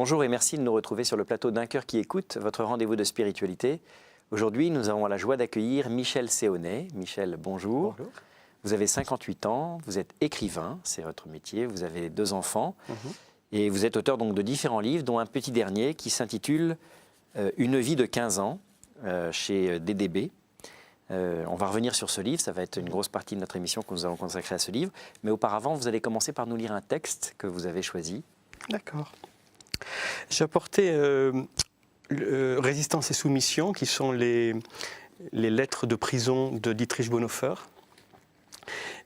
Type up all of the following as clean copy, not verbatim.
Bonjour et merci de nous retrouver sur le plateau d'Un cœur qui écoute, votre rendez-vous de spiritualité. Aujourd'hui, nous avons la joie d'accueillir Michel Séonnet. Michel, bonjour. Bonjour. Vous avez 58 ans, vous êtes écrivain, c'est votre métier, vous avez 2 enfants et vous êtes auteur donc de différents livres, dont un petit dernier qui s'intitule Une vie de 15 ans chez DDB. On va revenir sur ce livre, ça va être une grosse partie de notre émission que nous allons consacrer à ce livre. Mais auparavant, vous allez commencer par nous lire un texte que vous avez choisi. D'accord. J'ai apporté Résistance et soumission, qui sont les lettres de prison de Dietrich Bonhoeffer,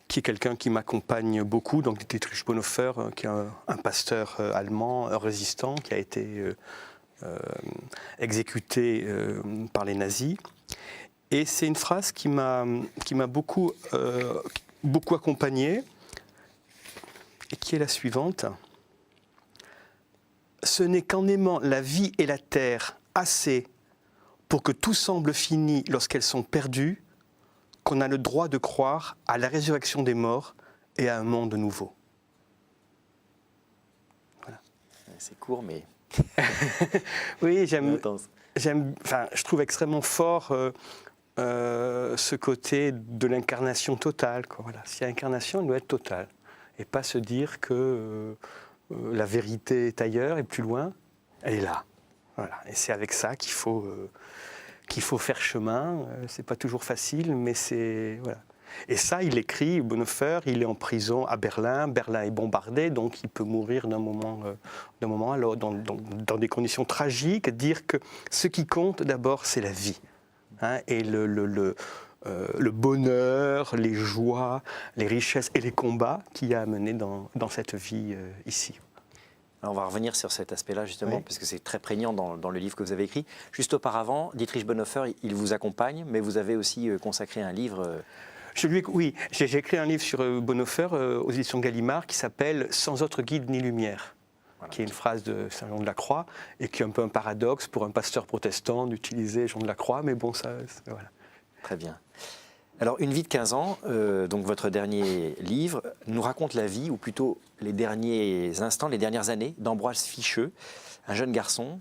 qui est quelqu'un qui m'accompagne beaucoup. Donc Dietrich Bonhoeffer, qui est un pasteur allemand, un résistant, qui a été exécuté par les nazis. Et c'est une phrase qui m'a beaucoup accompagné, et qui est la suivante. Ce n'est qu'en aimant la vie et la terre assez pour que tout semble fini lorsqu'elles sont perdues, qu'on a le droit de croire à la résurrection des morts et à un monde nouveau. Voilà. C'est court, mais... Oui, je trouve extrêmement fort ce côté de l'incarnation totale. Voilà. S'il y a incarnation, elle doit être totale. Et pas se dire que la vérité est ailleurs et plus loin, elle est là. Voilà. Et c'est avec ça qu'il faut faire chemin. C'est pas toujours facile, mais c'est... Voilà. Et ça, il écrit, Bonhoeffer, il est en prison à Berlin. Berlin est bombardé, donc il peut mourir d'un moment à l'autre, dans des conditions tragiques. Dire que ce qui compte d'abord, c'est la vie. Hein, et le bonheur, les joies, les richesses et les combats qu'il y a à mener dans cette vie ici. Alors on va revenir sur cet aspect-là justement, Oui. parce que c'est très prégnant dans le livre que vous avez écrit. Juste auparavant, Dietrich Bonhoeffer, il vous accompagne, mais vous avez aussi consacré un livre... Oui, j'ai écrit un livre sur Bonhoeffer aux éditions Gallimard qui s'appelle « Sans autre guide ni lumière ». Voilà. Qui est une phrase de Saint Jean de la Croix et qui est un peu un paradoxe pour un pasteur protestant d'utiliser Jean de la Croix, mais bon, ça, voilà. Très bien. Alors, Une vie de 15 ans, donc votre dernier livre, nous raconte la vie, ou plutôt les derniers instants, les dernières années d'Ambroise Ficheux, un jeune garçon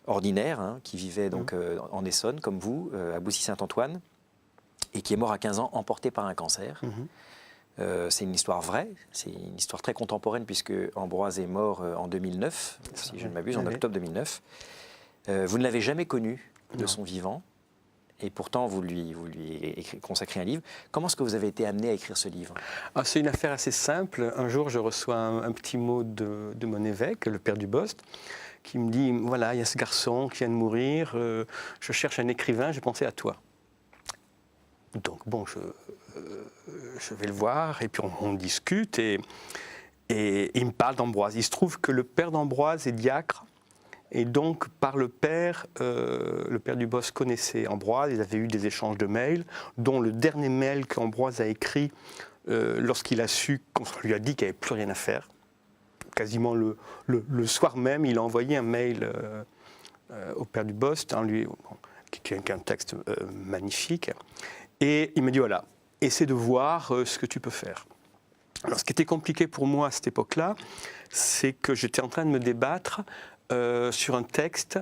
ordinaire, hein, qui vivait donc en Essonne, comme vous, à Boussy-Saint-Antoine, et qui est mort à 15 ans, emporté par un cancer. C'est une histoire vraie, c'est une histoire très contemporaine puisque Ambroise est mort en 2009, si je ne m'abuse, en octobre 2009. Vous ne l'avez jamais connu de son vivant et pourtant vous lui consacrez un livre. Comment est-ce que vous avez été amené à écrire ce livre ? C'est une affaire assez simple. Un jour, je reçois un petit mot de mon évêque, le père du Bost, qui me dit, voilà, il y a ce garçon qui vient de mourir, je cherche un écrivain, j'ai pensé à toi. Donc bon, je vais le voir et puis on discute et il me parle d'Ambroise. Il se trouve que le père d'Ambroise est diacre et donc par le père du Boss connaissait Ambroise. Ils avaient eu des échanges de mails, dont le dernier mail qu'Ambroise a écrit lorsqu'il a su qu'on lui a dit qu'il n'y avait plus rien à faire. Quasiment le soir même, il a envoyé un mail au père du Boss, qui est un texte magnifique. Et il m'a dit, voilà, essaie de voir ce que tu peux faire. Alors, ce qui était compliqué pour moi à cette époque-là, c'est que j'étais en train de me débattre sur un texte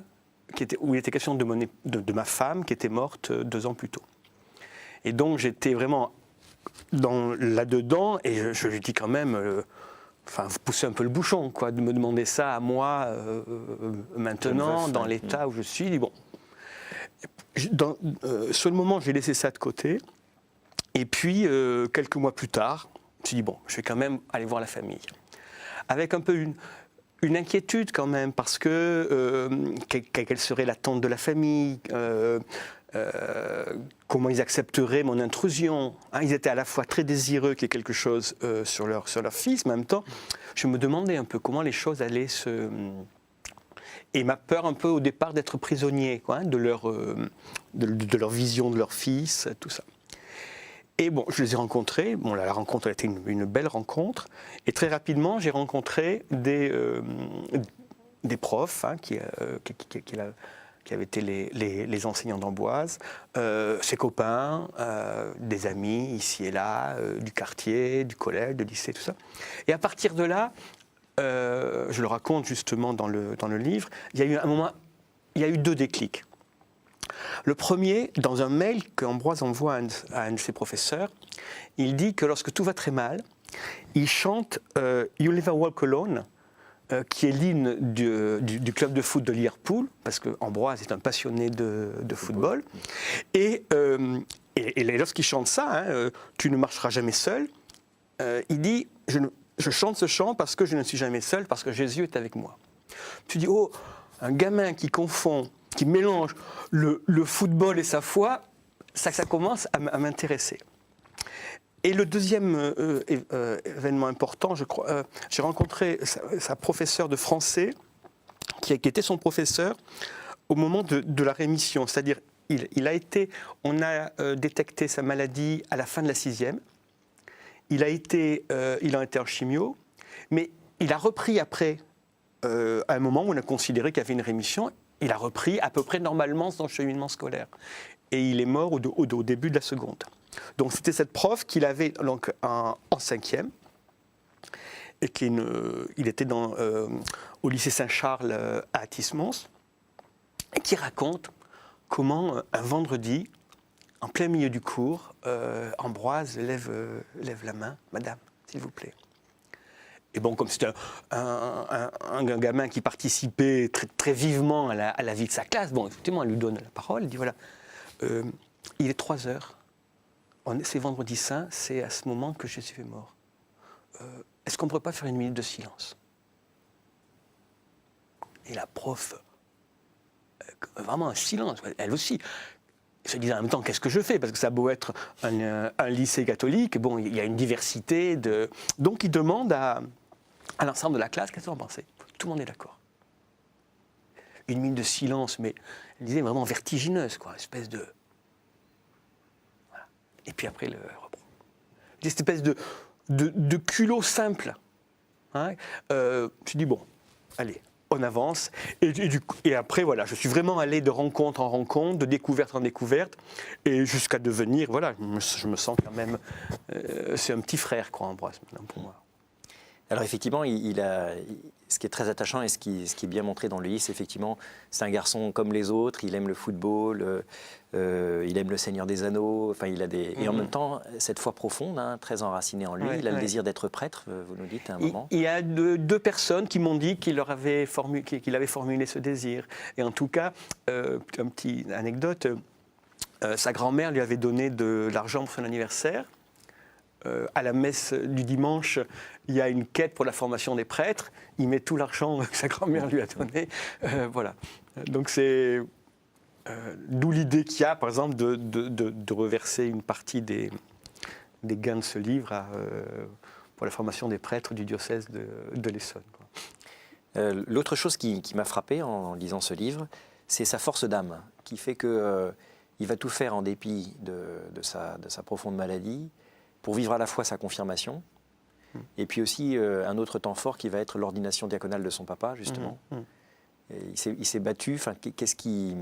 où il était question de ma femme qui était morte 2 ans plus tôt. Et donc, j'étais vraiment là-dedans, et je lui dis quand même, vous poussez un peu le bouchon, quoi, de me demander ça à moi maintenant, dans l'état où je suis. Je dis, bon. Sur le moment, j'ai laissé ça de côté. Et puis, quelques mois plus tard, je me suis dit, bon, je vais quand même aller voir la famille. Avec un peu une inquiétude quand même, parce que quelle serait l'attente de la famille, comment ils accepteraient mon intrusion. Hein, ils étaient à la fois très désireux qu'il y ait quelque chose sur leur fils, mais en même temps, je me demandais un peu comment les choses allaient se... Et ma peur un peu au départ d'être prisonnier, quoi, de leur vision de leur fils, tout ça. Et bon, je les ai rencontrés. Bon, la rencontre a été une belle rencontre. Et très rapidement, j'ai rencontré des profs, hein, qui avaient été les enseignants d'Ambroise, ses copains, des amis ici et là, du quartier, du collège, du lycée, tout ça. Et à partir de là, je le raconte justement dans le livre, il y a eu un moment, il y a eu 2 déclics. Le premier, dans un mail qu'Ambroise envoie à un de ses professeurs, il dit que lorsque tout va très mal, il chante You Never Walk Alone, qui est l'hymne du club de foot de Liverpool, parce qu'Ambroise est un passionné de football. Et lorsqu'il chante ça, Tu ne marcheras jamais seul, il dit je chante ce chant parce que je ne suis jamais seul, parce que Jésus est avec moi. Tu dis, oh, un gamin qui confond, qui mélange le football et sa foi, ça commence à m'intéresser. Et le deuxième événement important, je crois, j'ai rencontré sa professeure de français, qui était son professeur au moment de la rémission. C'est-à-dire, on a détecté sa maladie à la fin de la 6e. Il a été en chimio, mais il a repris après, à un moment où on a considéré qu'il y avait une rémission, il a repris à peu près normalement son cheminement scolaire. Et il est mort au début de la seconde. Donc c'était cette prof qu'il avait donc, en 5e, et il était au lycée Saint-Charles à Athis-Mons, et qui raconte comment un vendredi, en plein milieu du cours, Ambroise lève la main. « Madame, s'il vous plaît ». Et bon, comme c'était un gamin qui participait très, très vivement à la vie de sa classe, bon, effectivement, elle lui donne la parole, elle dit, voilà, il est 3 heures, c'est vendredi saint, c'est à ce moment que Jésus est mort. Est-ce qu'on ne pourrait pas faire une minute de silence ? Et la prof, vraiment un silence, elle aussi. Se disait en même temps, qu'est-ce que je fais ? Parce que ça a beau être un lycée catholique, bon, il y a une diversité de... Donc il demande à l'ensemble de la classe, qu'est-ce que vous en pensez ? Tout le monde est d'accord. Une minute de silence, mais elle disait vraiment vertigineuse, quoi, espèce de... Voilà. Et puis après, le reprend. Cette espèce de culot simple. Hein, tu dis, bon, allez, on avance. Et après, voilà, je suis vraiment allé de rencontre en rencontre, de découverte en découverte, et jusqu'à devenir, voilà, je me sens quand même, c'est un petit frère, quoi, Ambroise, maintenant, pour moi. Alors effectivement, ce qui est très attachant et ce qui est bien montré dans le livre, c'est effectivement, c'est un garçon comme les autres, il aime le football, il aime le Seigneur des Anneaux, enfin il a des... Et en même temps, cette foi profonde, hein, très enracinée en lui, il a le désir d'être prêtre, vous nous dites à un moment. Il y a 2 personnes qui m'ont dit qu'il avait formulé ce désir. Et en tout cas, une petite anecdote, sa grand-mère lui avait donné de l'argent pour son anniversaire. À la messe du dimanche, il y a une quête pour la formation des prêtres. Il met tout l'argent que sa grand-mère lui a donné. Voilà. Donc c'est d'où l'idée qu'il y a, par exemple, de reverser une partie des gains de ce livre pour la formation des prêtres du diocèse de l'Essonne. L'autre chose qui m'a frappé en lisant ce livre, c'est sa force d'âme, qui fait qu'il va tout faire en dépit de sa profonde maladie, pour vivre à la fois sa confirmation, et puis aussi un autre temps fort qui va être l'ordination diaconale de son papa, justement. Et il s'est battu. Enfin, qu'est-ce qui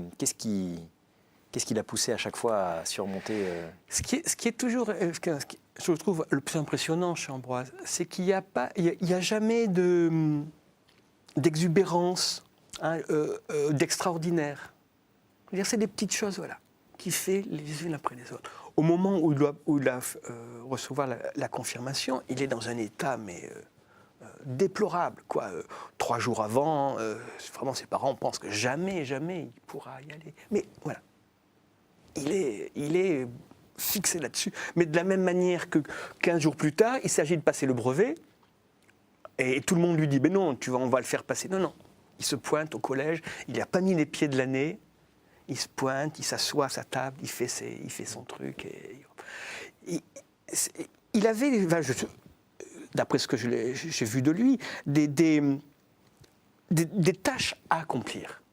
l'a poussé à chaque fois à surmonter Ce qui est toujours, je trouve, le plus impressionnant chez Ambroise, c'est qu'il n'y a jamais d'exubérance, hein, d'extraordinaire. C'est des petites choses, voilà, qui fait les unes après les autres. Au moment où il doit recevoir la confirmation, il est dans un état déplorable, quoi. 3 jours avant, vraiment ses parents pensent que jamais il pourra y aller. Mais voilà, il est fixé là-dessus. Mais de la même manière que 15 jours plus tard, il s'agit de passer le brevet, et tout le monde lui dit, ben non, on va le faire passer. Non, il se pointe au collège, il n'a pas mis les pieds de l'année. Il se pointe, il s'assoit à sa table, il fait son truc. Il avait, d'après ce que j'ai vu de lui, des tâches à accomplir.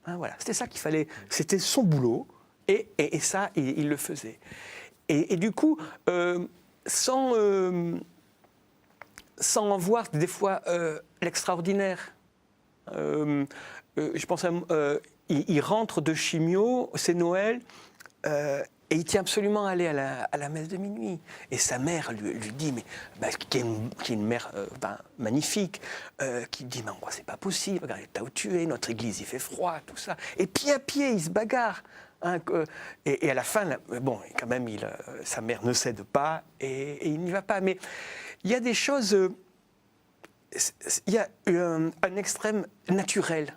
Hein, voilà, c'était ça qu'il fallait, c'était son boulot, et ça, il le faisait. Et du coup, sans en voir des fois l'extraordinaire, je pense à... il rentre de chimio, c'est Noël, Et il tient absolument à aller à la messe de minuit. Et sa mère lui dit, mais qui est une mère magnifique, qui dit, mais c'est pas possible, regarde l'état où tu es, notre église il fait froid, tout ça. Et pied à pied, il se bagarre. Hein, et à la fin, quand même, sa mère ne cède pas et il n'y va pas. Mais il y a des choses, il y a un extrême naturel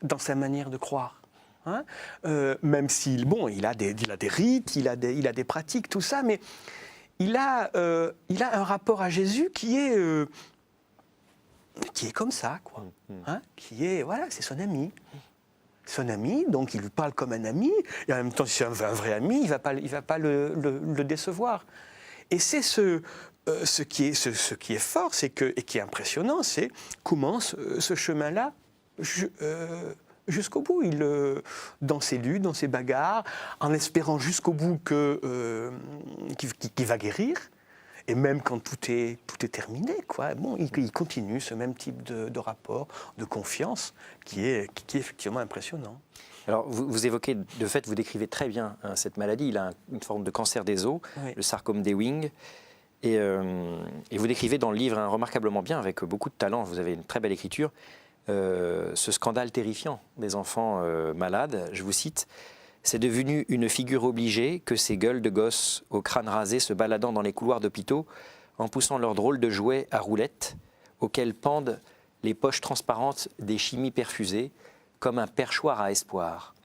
dans sa manière de croire. Hein, même s'il il a des rites, il a des pratiques, tout ça, mais il a un rapport à Jésus qui est comme ça, quoi. Hein, c'est son ami. Son ami, donc il lui parle comme un ami, et en même temps, si c'est un vrai ami, il va pas le décevoir. Et c'est ce qui est fort, et qui est impressionnant, c'est comment ce chemin-là, jusqu'au bout, dans ses luttes, dans ses bagarres, en espérant jusqu'au bout qu'il va guérir, et même quand tout est terminé, quoi, il continue ce même type de rapport, de confiance, qui est effectivement impressionnant. Alors, vous évoquez, de fait, vous décrivez très bien cette maladie. Il a une forme de cancer des os, oui. Le sarcome d'Ewing. Et vous décrivez dans le livre remarquablement bien, avec beaucoup de talent, vous avez une très belle écriture, ce scandale terrifiant des enfants malades. Je vous cite, « C'est devenu une figure obligée que ces gueules de gosses au crâne rasé se baladant dans les couloirs d'hôpitaux en poussant leurs drôles de jouets à roulettes auxquels pendent les poches transparentes des chimies perfusées comme un perchoir à espoir.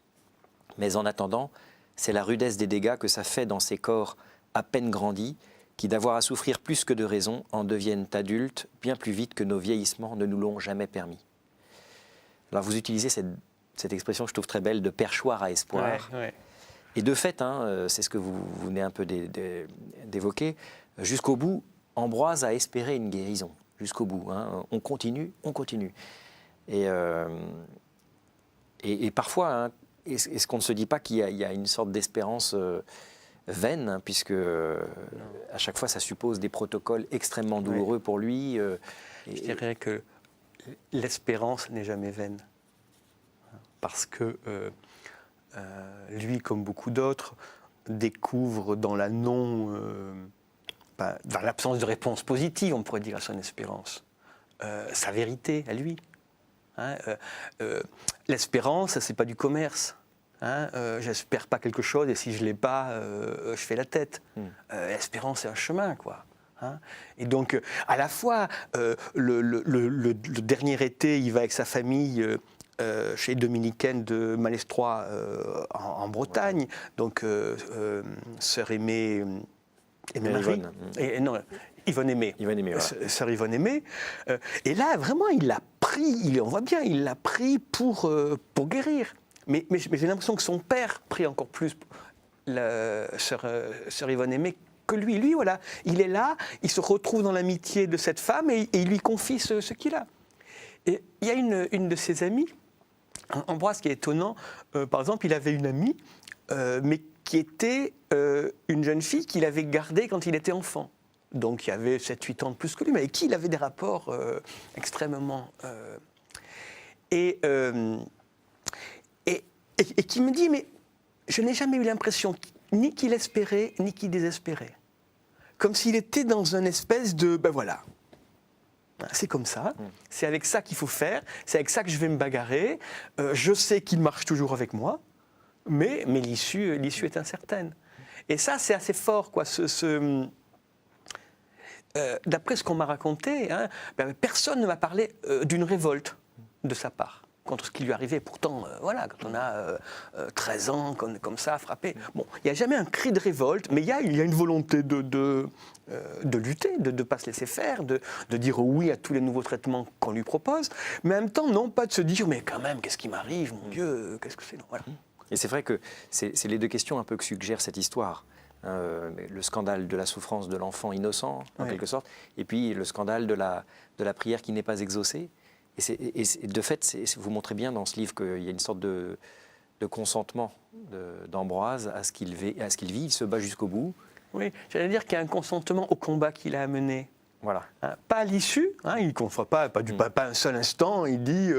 Mais en attendant, c'est la rudesse des dégâts que ça fait dans ces corps à peine grandis qui, d'avoir à souffrir plus que de raison, en deviennent adultes bien plus vite que nos vieillissements ne nous l'ont jamais permis. » Alors vous utilisez cette expression que je trouve très belle de perchoir à espoir. Ouais, ouais. Et de fait, c'est ce que vous venez un peu d'évoquer, jusqu'au bout, Ambroise a espéré une guérison, jusqu'au bout. On continue. Et parfois, est-ce qu'on ne se dit pas qu'il y a une sorte d'espérance vaine, puisque à chaque fois, ça suppose des protocoles extrêmement douloureux pour lui. Je dirais que l'espérance n'est jamais vaine. Parce que lui, comme beaucoup d'autres, découvre dans dans l'absence de réponse positive, on pourrait dire, à son espérance, sa vérité à lui. L'espérance, c'est pas du commerce. J'espère pas quelque chose et si je l'ai pas, je fais la tête. L'espérance, c'est un chemin, quoi. Et donc, à la fois, le dernier été, il va avec sa famille chez les dominicaines de Malestroit en Bretagne. Ouais. Donc, sœur Aimée et Marie. Yvonne Aimée. Ouais. Sœur Yvonne Aimée. Et là, vraiment, il l'a pris, on voit bien, il l'a pris pour guérir. Mais j'ai l'impression que son père prie encore plus sœur Yvonne Aimée que lui. Lui, voilà, il est là, il se retrouve dans l'amitié de cette femme et il lui confie ce qu'il a. Et il y a une de ses amies, Ambroise, qui est étonnant. Par exemple, il avait une amie, mais qui était une jeune fille qu'il avait gardée quand il était enfant. Donc, il y avait 7-8 ans de plus que lui, mais avec qui il avait des rapports extrêmement... Et qui me dit, mais je n'ai jamais eu l'impression ni qu'il espérait, ni qu'il désespérait. Comme s'il était dans une espèce de, voilà, c'est comme ça, c'est avec ça qu'il faut faire, c'est avec ça que je vais me bagarrer, je sais qu'il marche toujours avec moi, mais l'issue est incertaine. Et ça, c'est assez fort, quoi, d'après ce qu'on m'a raconté, personne ne m'a parlé d'une révolte de sa part contre ce qui lui arrivait. Pourtant, quand on a 13 ans, comme ça, frappé. Bon, il n'y a jamais un cri de révolte, mais il y a une volonté de lutter, de ne pas se laisser faire, de dire oui à tous les nouveaux traitements qu'on lui propose, mais en même temps, non pas de se dire, mais quand même, qu'est-ce qui m'arrive, mon Dieu, qu'est-ce que c'est, non, voilà. Et c'est vrai que c'est les deux questions un peu que suggère cette histoire. Le scandale de la souffrance de l'enfant innocent, en quelque sorte, et puis le scandale de la prière qui n'est pas exaucée. Et de fait, vous montrez bien dans ce livre qu'il y a une sorte de consentement d'Ambroise à ce qu'il vit. Il se bat jusqu'au bout. Oui, j'allais dire qu'il y a un consentement au combat qu'il a mené. Voilà. Hein, pas à l'issue, hein, il ne confond pas un seul instant, il dit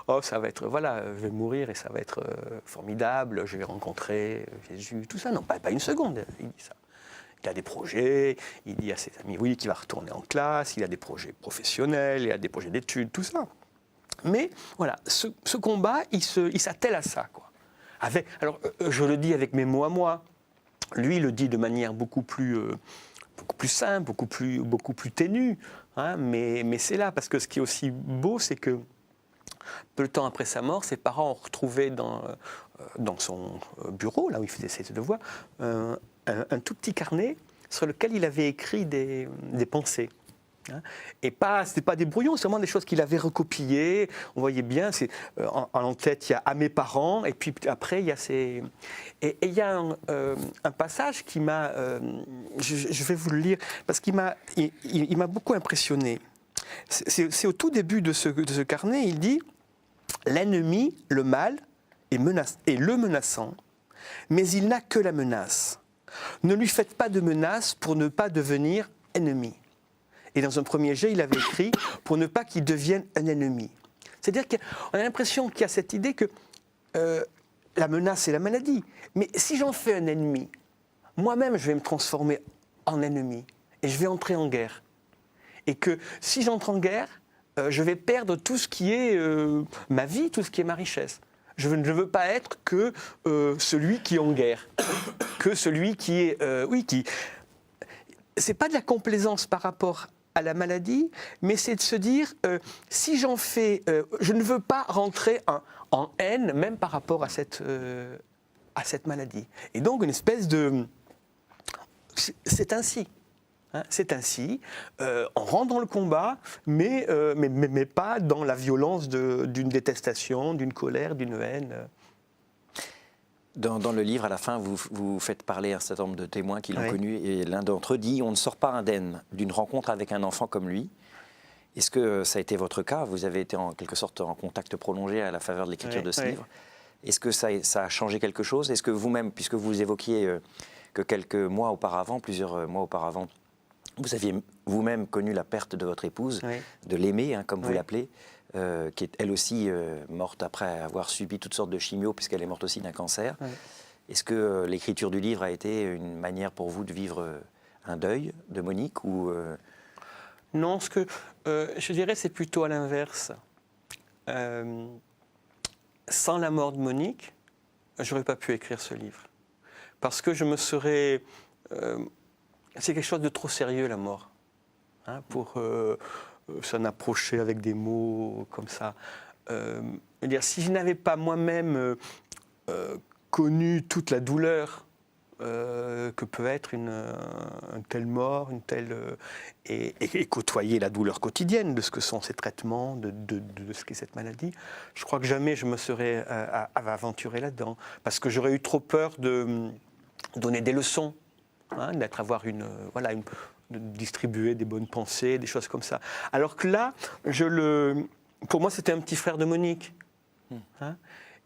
oh ça va être, voilà, je vais mourir et ça va être formidable, je vais rencontrer Jésus, tout ça, non, pas une seconde, il dit ça. Il a des projets, il dit à ses amis, oui, qu'il va retourner en classe, il a des projets professionnels, il a des projets d'études, tout ça. Mais voilà, ce combat, il s'attelle à ça, quoi. Alors, je le dis avec mes mots à moi, lui, il le dit de manière beaucoup plus simple, beaucoup plus ténue, hein, mais c'est là, parce que ce qui est aussi beau, c'est que peu de temps après sa mort, ses parents ont retrouvé dans son bureau, là où il faisait ses devoirs, un tout petit carnet sur lequel il avait écrit des pensées. Hein. Et c'était pas des brouillons, c'est vraiment des choses qu'il avait recopiées. On voyait bien, en tête, il y a à mes parents, et puis après, il y a ces. Et il y a un passage qui m'a. Je vais vous le lire, parce qu'il m'a beaucoup impressionné. C'est au tout début de ce carnet, il dit l'ennemi, le mal, est le menaçant, mais il n'a que la menace. Ne lui faites pas de menace pour ne pas devenir ennemi. Et dans un premier jet, il avait écrit pour ne pas qu'il devienne un ennemi. C'est-à-dire qu'on a l'impression qu'il y a cette idée que la menace, c'est la maladie. Mais si j'en fais un ennemi, moi-même, je vais me transformer en ennemi et je vais entrer en guerre. Et que si j'entre en guerre, je vais perdre tout ce qui est ma vie, tout ce qui est ma richesse. Je ne veux pas être que celui qui est en guerre, que celui qui est... C'est pas de la complaisance par rapport à la maladie, mais c'est de se dire, si j'en fais... je ne veux pas rentrer en haine, même par rapport à cette maladie. Et donc, une espèce de... C'est ainsi. Hein, c'est ainsi. On rentre dans le combat, mais pas dans la violence d'une détestation, d'une colère, d'une haine. Dans le livre, à la fin, vous faites parler un certain nombre de témoins qui l'ont connu, et l'un d'entre eux dit « On ne sort pas indemne d'une rencontre avec un enfant comme lui ». Est-ce que ça a été votre cas? Vous avez été en quelque sorte en contact prolongé à la faveur de l'écriture de ce livre. Est-ce que ça a changé quelque chose? Est-ce que vous-même, puisque vous évoquiez que quelques mois auparavant, plusieurs mois auparavant, vous aviez vous-même connu la perte de votre épouse, de l'aimer, hein, comme vous l'appelez, qui est elle aussi morte après avoir subi toutes sortes de chimio, puisqu'elle est morte aussi d'un cancer. Est-ce que l'écriture du livre a été une manière pour vous de vivre un deuil de Monique ou Non, ce que je dirais, c'est plutôt à l'inverse. Sans la mort de Monique, je n'aurais pas pu écrire ce livre. Parce que je me serais... c'est quelque chose de trop sérieux, la mort, hein, pour s'en approcher avec des mots comme ça. Dire, si je n'avais pas moi-même connu toute la douleur que peut être une telle mort, et côtoyer la douleur quotidienne de ce que sont ces traitements, de ce qu'est cette maladie, je crois que jamais je me serais aventuré là-dedans, parce que j'aurais eu trop peur de donner des leçons. Hein, de distribuer des bonnes pensées, des choses comme ça. Alors que là, pour moi, c'était un petit frère de Monique. Hein,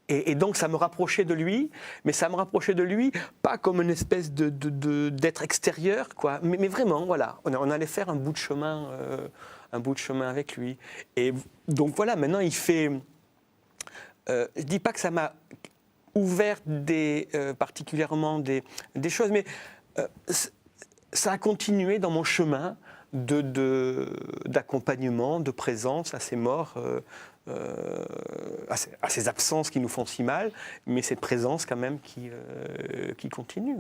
et donc, ça me rapprochait de lui, mais ça me rapprochait de lui, pas comme une espèce d'être extérieur, quoi, mais vraiment, voilà, on allait faire un bout de chemin avec lui. Et donc, voilà, maintenant, il fait... je dis pas que ça m'a ouvert particulièrement des choses, mais... ça a continué dans mon chemin d'accompagnement, de présence à ces morts, à ces absences qui nous font si mal, mais cette présence quand même qui continue.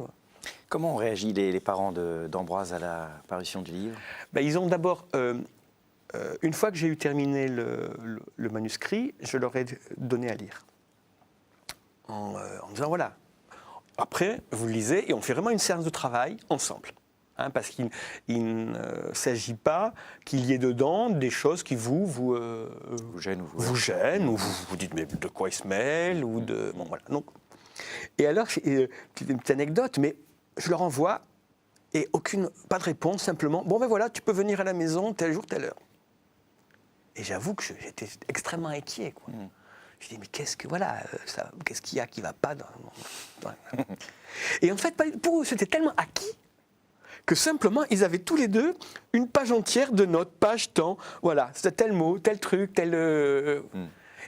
Comment ont réagi les parents d'Ambroise à la parution du livre? Ils ont d'abord, une fois que j'ai eu terminé le manuscrit, je leur ai donné à lire. En disant voilà, après vous le lisez et on fait vraiment une séance de travail ensemble. Hein, parce qu'il ne s'agit pas qu'il y ait dedans des choses qui vous gênent, ou vous dites mais de quoi il se mêle, ou de... Bon, voilà. Donc, et alors, une petite anecdote, mais je leur envoie et pas de réponse, simplement, bon ben voilà, tu peux venir à la maison tel jour, telle heure. Et j'avoue que j'étais extrêmement inquiet, quoi. Je dis mais qu'est-ce qu'il y a qui ne va pas dans... Et en fait, pour eux, c'était tellement acquis que simplement, ils avaient tous les deux une page entière de notes, page, temps, voilà, c'était tel mot, tel truc, tel...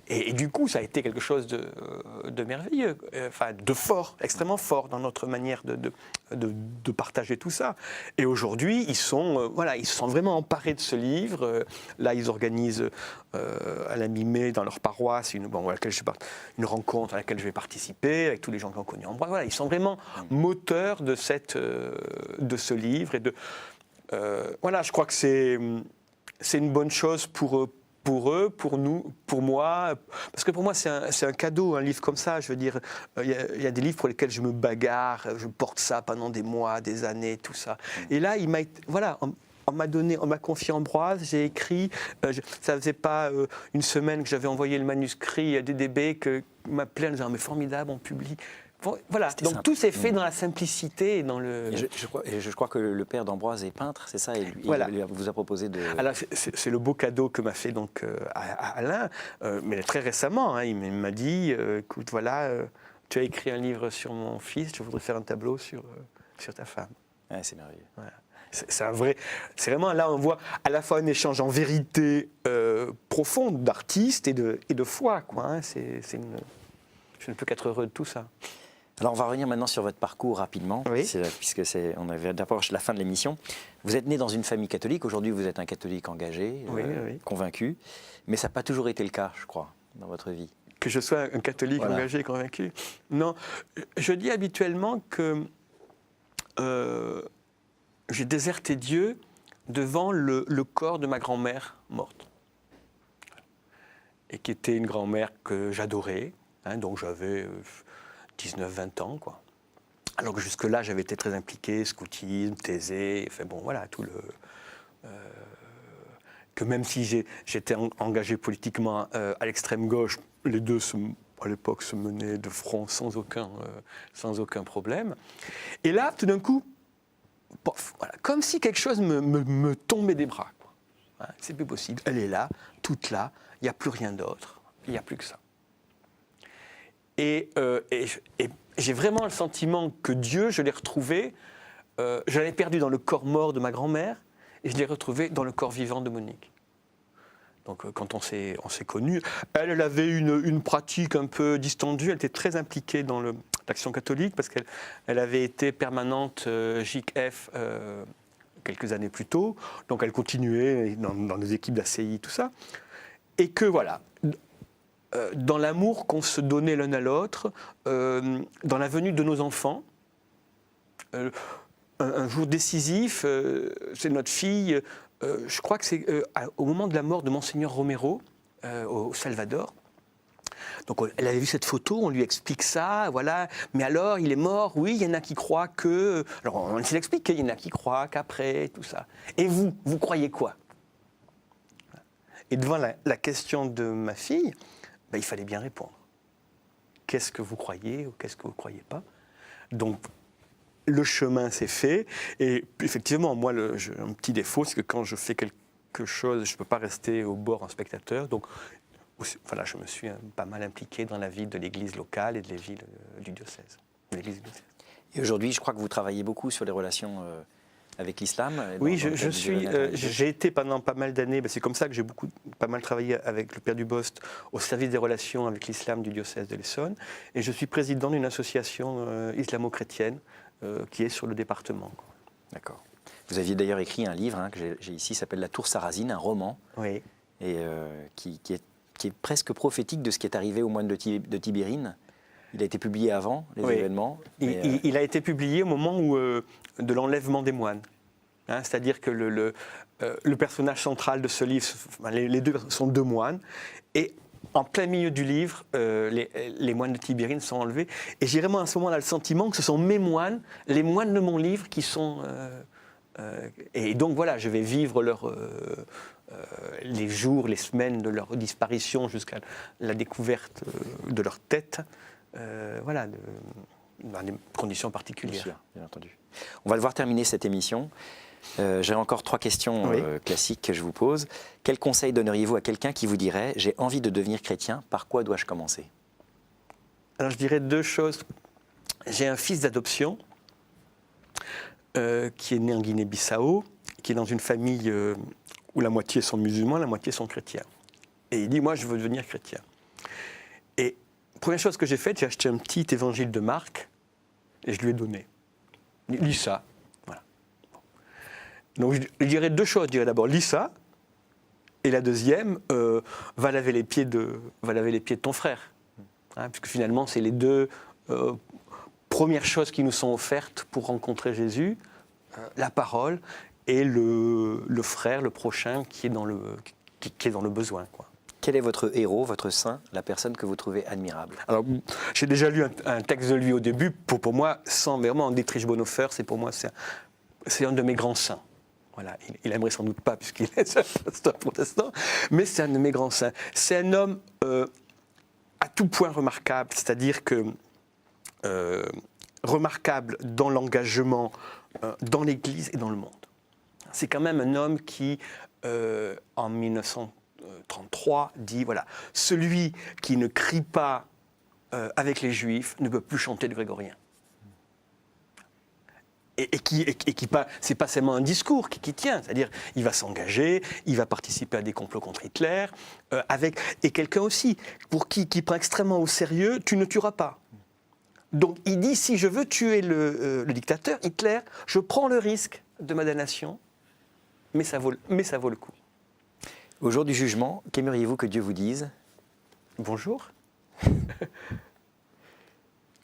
Et du coup, ça a été quelque chose de merveilleux, enfin de fort, extrêmement fort dans notre manière de partager tout ça. Et aujourd'hui, ils sont vraiment emparés de ce livre. Là, ils organisent à la mi-mai dans leur paroisse une rencontre à laquelle je vais participer avec tous les gens qui ont connu Ambroise. Voilà, ils sont vraiment moteurs de ce livre. Voilà, je crois que c'est une bonne chose pour eux, pour nous, pour moi, parce que pour moi c'est un cadeau, un livre comme ça. Je veux dire, il y a des livres pour lesquels je me bagarre, je porte ça pendant des mois, des années, tout ça. Et là, on m'a confié Ambroise, j'ai écrit. Ça faisait pas une semaine que j'avais envoyé le manuscrit à DDB que m'appelait en disant mais formidable, on publie. Voilà, donc simple. Tout s'est fait dans la simplicité et dans le... Je crois que le père d'Ambroise est peintre, c'est ça, et voilà. Il vous a proposé de... Alors, c'est le beau cadeau que m'a fait donc Alain, mais très récemment, hein, il m'a dit, écoute, voilà, tu as écrit un livre sur mon fils, je voudrais faire un tableau sur ta femme. Ouais, c'est merveilleux. Voilà. C'est vraiment, là on voit à la fois un échange en vérité profonde d'artistes et de foi, quoi. Hein, je ne peux qu'être heureux de tout ça. Alors, on va revenir maintenant sur votre parcours rapidement, oui. Puisque on avait d'abord la fin de l'émission. Vous êtes né dans une famille catholique. Aujourd'hui, vous êtes un catholique engagé, oui. convaincu. Mais ça n'a pas toujours été le cas, je crois, dans votre vie. Que je sois un catholique engagé et convaincu? Non, je dis habituellement que j'ai déserté Dieu devant le corps de ma grand-mère morte. Et qui était une grand-mère que j'adorais, hein, donc j'avais... 19-20 ans, quoi. Alors que jusque-là, j'avais été très impliqué, scoutisme, thésée, enfin bon, voilà, tout le... que même si j'étais engagé politiquement à l'extrême gauche, les deux, à l'époque, se menaient de front sans aucun problème. Et là, tout d'un coup, pof, voilà, comme si quelque chose me tombait des bras, quoi. Hein, c'est plus possible, elle est là, toute là, il n'y a plus rien d'autre, il n'y a plus que ça. Et j'ai vraiment le sentiment que Dieu, je l'ai retrouvé, je l'avais perdu dans le corps mort de ma grand-mère, et je l'ai retrouvé dans le corps vivant de Monique. Donc quand on s'est connus, elle avait une pratique un peu distendue, elle était très impliquée dans l'action catholique, parce qu'elle avait été permanente JICF quelques années plus tôt, donc elle continuait dans des équipes d'ACI, tout ça, et que voilà... dans l'amour qu'on se donnait l'un à l'autre, dans la venue de nos enfants. Un jour décisif, c'est notre fille, je crois que c'est au moment de la mort de Monseigneur Romero, au Salvador. Donc elle avait vu cette photo, on lui explique ça, voilà, mais alors il est mort, oui, il y en a qui croient que... Alors on s'explique qu'il y en a qui croient qu'après, tout ça. Et vous croyez quoi? Et devant la question de ma fille, il fallait bien répondre. Qu'est-ce que vous croyez ou qu'est-ce que vous ne croyez pas? Donc, le chemin s'est fait. Et effectivement, moi, un petit défaut, c'est que quand je fais quelque chose, je ne peux pas rester au bord en spectateur. Donc, voilà, je me suis pas mal impliqué dans la vie de l'église locale et de l'église du diocèse. Et aujourd'hui, je crois que vous travaillez beaucoup sur les relations... avec l'islam? Oui, j'ai été pendant pas mal d'années, c'est comme ça que j'ai pas mal travaillé avec le Père Dubost au service des relations avec l'islam du diocèse de l'Essonne, et je suis président d'une association islamo-chrétienne qui est sur le département. D'accord. Vous aviez d'ailleurs écrit un livre que j'ai ici, qui s'appelle La Tour Sarrazine, un roman, oui. Et qui est presque prophétique de ce qui est arrivé au moine de Tibérine. Il a été publié avant les événements. Il a été publié au moment de l'enlèvement des moines. Hein, c'est-à-dire que le personnage central de ce livre, les deux sont deux moines, et en plein milieu du livre, les moines de Tibérine sont enlevés. Et j'ai vraiment à ce moment-là le sentiment que ce sont mes moines, les moines de mon livre, qui sont... et donc voilà, je vais vivre les jours, les semaines de leur disparition jusqu'à la découverte de leur tête. Voilà, dans des conditions particulières. Bien sûr, bien entendu. On va devoir terminer cette émission. J'ai encore 3 questions classiques que je vous pose. Quel conseil donneriez-vous à quelqu'un qui vous dirait « J'ai envie de devenir chrétien, par quoi dois-je commencer ?» Alors je dirais 2 choses. J'ai un fils d'adoption. qui est né en Guinée-Bissau, qui est dans une famille où la moitié sont musulmans, la moitié sont chrétiens. Et il dit, moi, je veux devenir chrétien. Et première chose que j'ai faite, j'ai acheté un petit évangile de Marc et je lui ai donné. Lis ça. Voilà. Donc, je dirais deux choses. Je dirais d'abord, lis ça. Et la deuxième, va laver les pieds de ton frère. Hein, puisque finalement, c'est les deux premières choses qui nous sont offertes pour rencontrer Jésus, la parole et le frère, le prochain qui est dans le besoin, quoi. Quel est votre héros, votre saint, la personne que vous trouvez admirable? Alors, j'ai déjà lu un texte de lui au début. Pour moi, sans vraiment Dietrich Bonhoeffer, c'est un de mes grands saints. Voilà, il aimerait sans doute pas, puisqu'il est un pasteur protestant, mais c'est un de mes grands saints. C'est un homme à tout point remarquable, c'est-à-dire que remarquable dans l'engagement dans l'Église et dans le monde. C'est quand même un homme qui, en 1933, dit, voilà, celui qui ne crie pas avec les Juifs ne peut plus chanter le grégorien. Et qui c'est pas seulement un discours qui tient, c'est-à-dire il va s'engager, il va participer à des complots contre Hitler, et quelqu'un aussi pour qui prend extrêmement au sérieux, tu ne tueras pas. Donc il dit, si je veux tuer le dictateur, Hitler, je prends le risque de ma damnation, mais ça vaut le coup. Au jour du jugement, qu'aimeriez-vous que Dieu vous dise? Bonjour.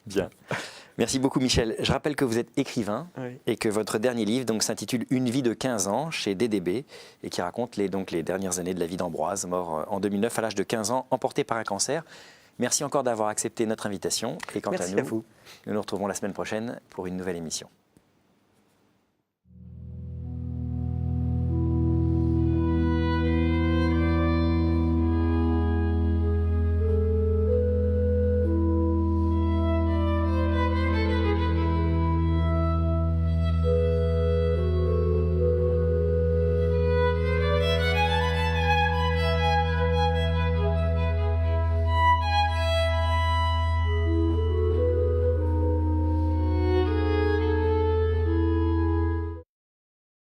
Bien. Merci beaucoup Michel. Je rappelle que vous êtes écrivain, oui, et que votre dernier livre donc, s'intitule Une vie de 15 ans chez DDB et qui raconte les dernières années de la vie d'Ambroise, mort en 2009 à l'âge de 15 ans, emporté par un cancer. Merci encore d'avoir accepté notre invitation et quant à nous, nous nous retrouvons la semaine prochaine pour une nouvelle émission.